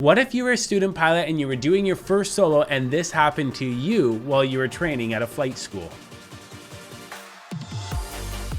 What if you were a student pilot and you were doing your first solo and this happened to you while you were training at a flight school?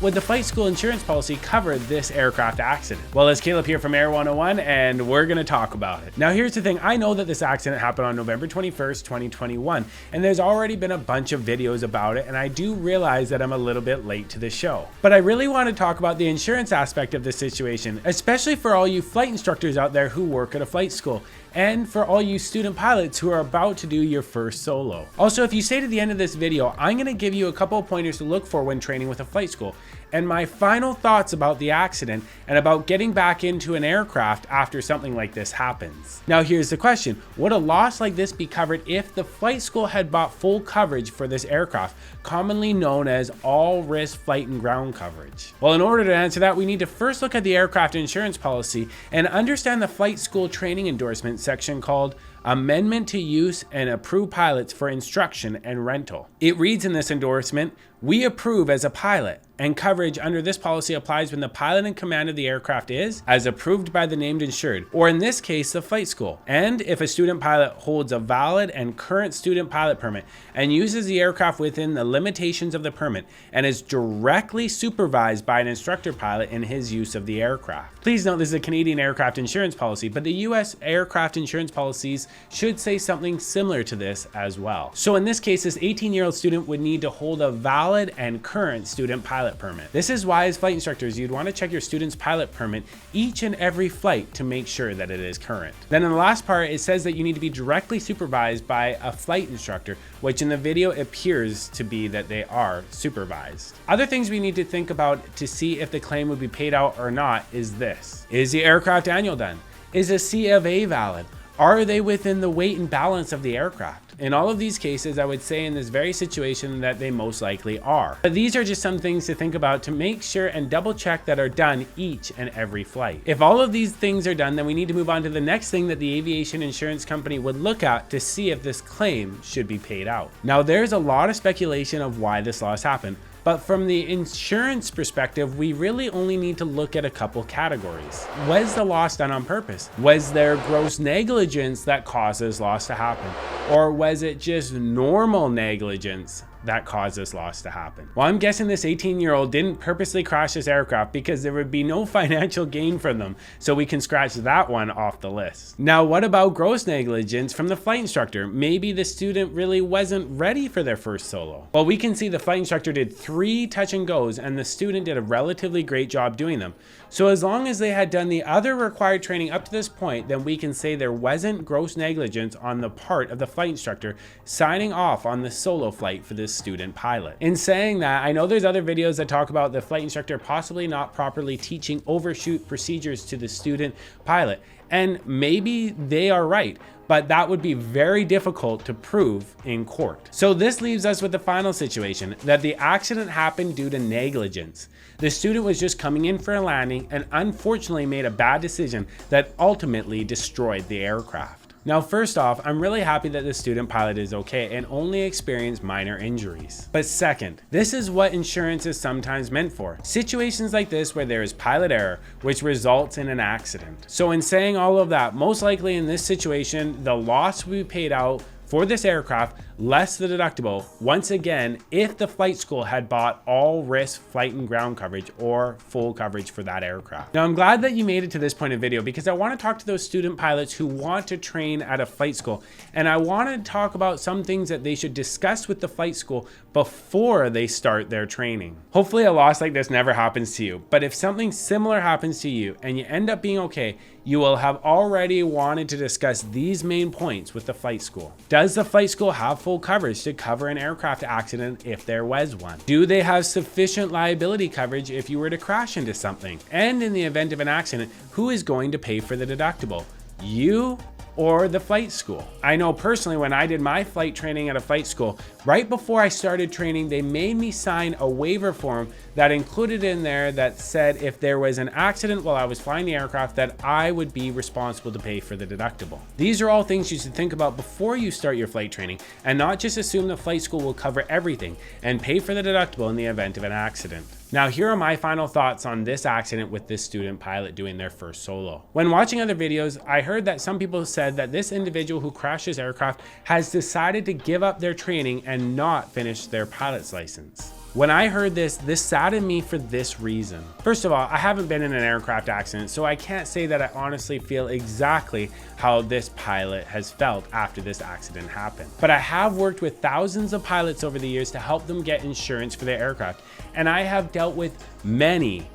Would the flight school insurance policy cover this aircraft accident? Well, it's Caleb here from Air 101 and we're gonna talk about it. Now here's the thing, I know that this accident happened on November 21st, 2021, and there's already been a bunch of videos about it, and I do realize that I'm a little bit late to the show. But I really want to talk about the insurance aspect of this situation, especially for all you flight instructors out there who work at a flight school, and for all you student pilots who are about to do your first solo. Also, if you stay to the end of this video, I'm gonna give you a couple of pointers to look for when training with a flight school, and my final thoughts about the accident and about getting back into an aircraft after something like this happens. Now here's the question, would a loss like this be covered if the flight school had bought full coverage for this aircraft, commonly known as all-risk flight and ground coverage? Well, in order to answer that, we need to first look at the aircraft insurance policy and understand the flight school training endorsement section called Amendment to Use and Approve Pilots for Instruction and Rental. It reads in this endorsement, "We approve as a pilot, and coverage under this policy applies when the pilot in command of the aircraft is, as approved by the named insured, or in this case, the flight school. And if a student pilot holds a valid and current student pilot permit and uses the aircraft within the limitations of the permit and is directly supervised by an instructor pilot in his use of the aircraft." Please note this is a Canadian aircraft insurance policy, but the US aircraft insurance policies should say something similar to this as well. So in this case, this 18-year-old student would need to hold a valid and current student pilot permit. This is why as flight instructors, you'd want to check your student's pilot permit each and every flight to make sure that it is current. Then in the last part, it says that you need to be directly supervised by a flight instructor, which in the video appears to be that they are supervised. Other things we need to think about to see if the claim would be paid out or not is this. Is the aircraft annual done? Is a C of A valid? Are they within the weight and balance of the aircraft? In all of these cases, I would say in this very situation that they most likely are. But these are just some things to think about to make sure and double check that are done each and every flight. If all of these things are done, then we need to move on to the next thing that the aviation insurance company would look at to see if this claim should be paid out. Now, there's a lot of speculation of why this loss happened, but from the insurance perspective, we really only need to look at a couple categories. Was the loss done on purpose? Was there gross negligence that causes loss to happen? Or was it just normal negligence that caused this loss to happen? Well, I'm guessing this 18-year-old didn't purposely crash this aircraft because there would be no financial gain for them, so we can scratch that one off the list. Now, what about gross negligence from the flight instructor? Maybe the student really wasn't ready for their first solo. Well, we can see the flight instructor did 3 touch and goes and the student did a relatively great job doing them. So as long as they had done the other required training up to this point, then we can say there wasn't gross negligence on the part of the flight instructor signing off on the solo flight for this student pilot. In saying that, I know there's other videos that talk about the flight instructor possibly not properly teaching overshoot procedures to the student pilot, and maybe they are right, but that would be very difficult to prove in court. So this leaves us with the final situation, that the accident happened due to negligence. The student was just coming in for a landing and unfortunately made a bad decision that ultimately destroyed the aircraft. Now, first off, I'm really happy that the student pilot is okay and only experienced minor injuries. But second, this is what insurance is sometimes meant for. Situations like this where there is pilot error, which results in an accident. So in saying all of that, most likely in this situation, the loss will be paid out for this aircraft less the deductible, once again, if the flight school had bought all risk flight and ground coverage or full coverage for that aircraft. Now, I'm glad that you made it to this point of video because I want to talk to those student pilots who want to train at a flight school, and I want to talk about some things that they should discuss with the flight school before they start their training. Hopefully a loss like this never happens to you, but if something similar happens to you and you end up being okay, you will have already wanted to discuss these main points with the flight school. Does the flight school have full coverage to cover an aircraft accident if there was one? Do they have sufficient liability coverage if you were to crash into something? And in the event of an accident, who is going to pay for the deductible? You or the flight school? I know personally when I did my flight training at a flight school, right before I started training, they made me sign a waiver form that included in there that said if there was an accident while I was flying the aircraft that I would be responsible to pay for the deductible. These are all things you should think about before you start your flight training and not just assume the flight school will cover everything and pay for the deductible in the event of an accident. Now, here are my final thoughts on this accident with this student pilot doing their first solo. When watching other videos, I heard that some people said that this individual who crashed his aircraft has decided to give up their training and not finish their pilot's license. When I heard this saddened me for this reason. First of all, I haven't been in an aircraft accident, so I can't say that I honestly feel exactly how this pilot has felt after this accident happened. But I have worked with thousands of pilots over the years to help them get insurance for their aircraft, and I have dealt with many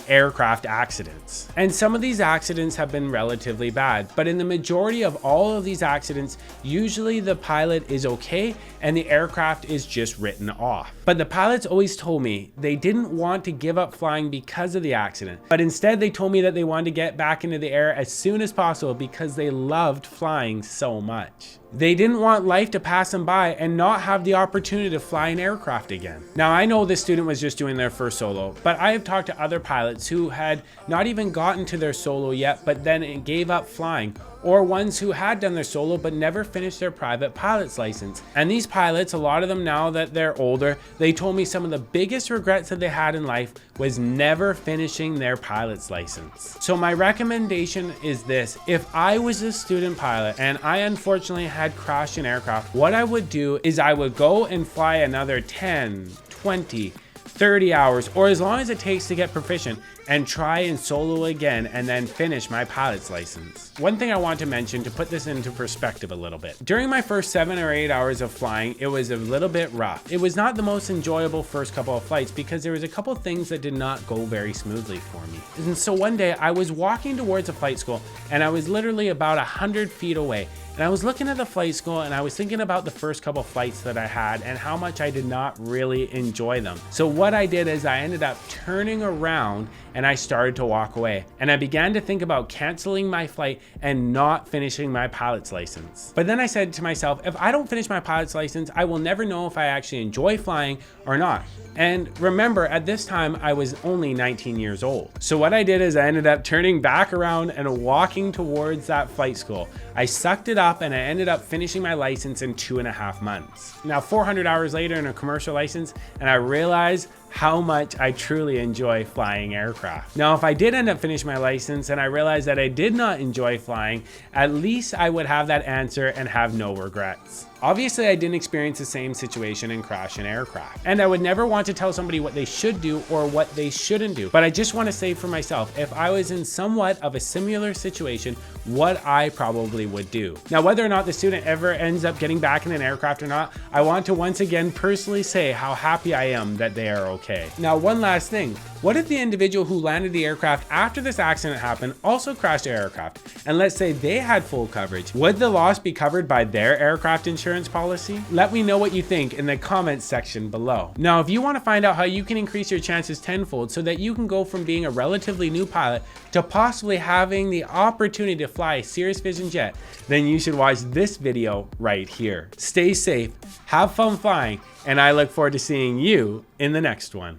aircraft accidents. And some of these accidents have been relatively bad, but in the majority of all of these accidents, usually the pilot is okay and the aircraft is just written off. But the pilots always told me they didn't want to give up flying because of the accident, but instead they told me that they wanted to get back into the air as soon as possible because they loved flying so much. They didn't want life to pass them by and not have the opportunity to fly an aircraft again. Now, I know this student was just doing their first solo, but I have talked to other pilots who had not even gotten to their solo yet, but then gave up flying, or ones who had done their solo but never finished their private pilot's license. And these pilots, a lot of them now that they're older, they told me some of the biggest regrets that they had in life was never finishing their pilot's license. So my recommendation is this: if I was a student pilot and I unfortunately had crashed an aircraft, what I would do is I would go and fly another 10, 20, 30 hours, or as long as it takes to get proficient, and try and solo again and then finish my pilot's license. One thing I want to mention to put this into perspective a little bit. During my first 7 or 8 hours of flying, it was a little bit rough. It was not the most enjoyable first couple of flights because there was a couple of things that did not go very smoothly for me. And so one day I was walking towards a flight school and I was literally about 100 feet away. And I was looking at the flight school and I was thinking about the first couple flights that I had and how much I did not really enjoy them. So what I did is I ended up turning around and I started to walk away. And I began to think about canceling my flight and not finishing my pilot's license. But then I said to myself, if I don't finish my pilot's license, I will never know if I actually enjoy flying or not. And remember, at this time, I was only 19 years old. So what I did is I ended up turning back around and walking towards that flight school. I sucked it up and I ended up finishing my license in 2.5 months. Now, 400 hours later in a commercial license, and I realized how much I truly enjoy flying aircraft. Now, if I did end up finishing my license and I realized that I did not enjoy flying, at least I would have that answer and have no regrets. Obviously, I didn't experience the same situation and crash an aircraft. And I would never want to tell somebody what they should do or what they shouldn't do. But I just want to say for myself, if I was in somewhat of a similar situation, what I probably would do. Now, whether or not the student ever ends up getting back in an aircraft or not, I want to once again personally say how happy I am that they are okay. Now, one last thing. What if the individual who landed the aircraft after this accident happened also crashed their aircraft? And let's say they had full coverage. Would the loss be covered by their aircraft insurance policy? Let me know what you think in the comments section below. Now, if you want to find out how you can increase your chances tenfold so that you can go from being a relatively new pilot to possibly having the opportunity to fly a Cirrus Vision jet, then you should watch this video right here. Stay safe, have fun flying, and I look forward to seeing you in the next one.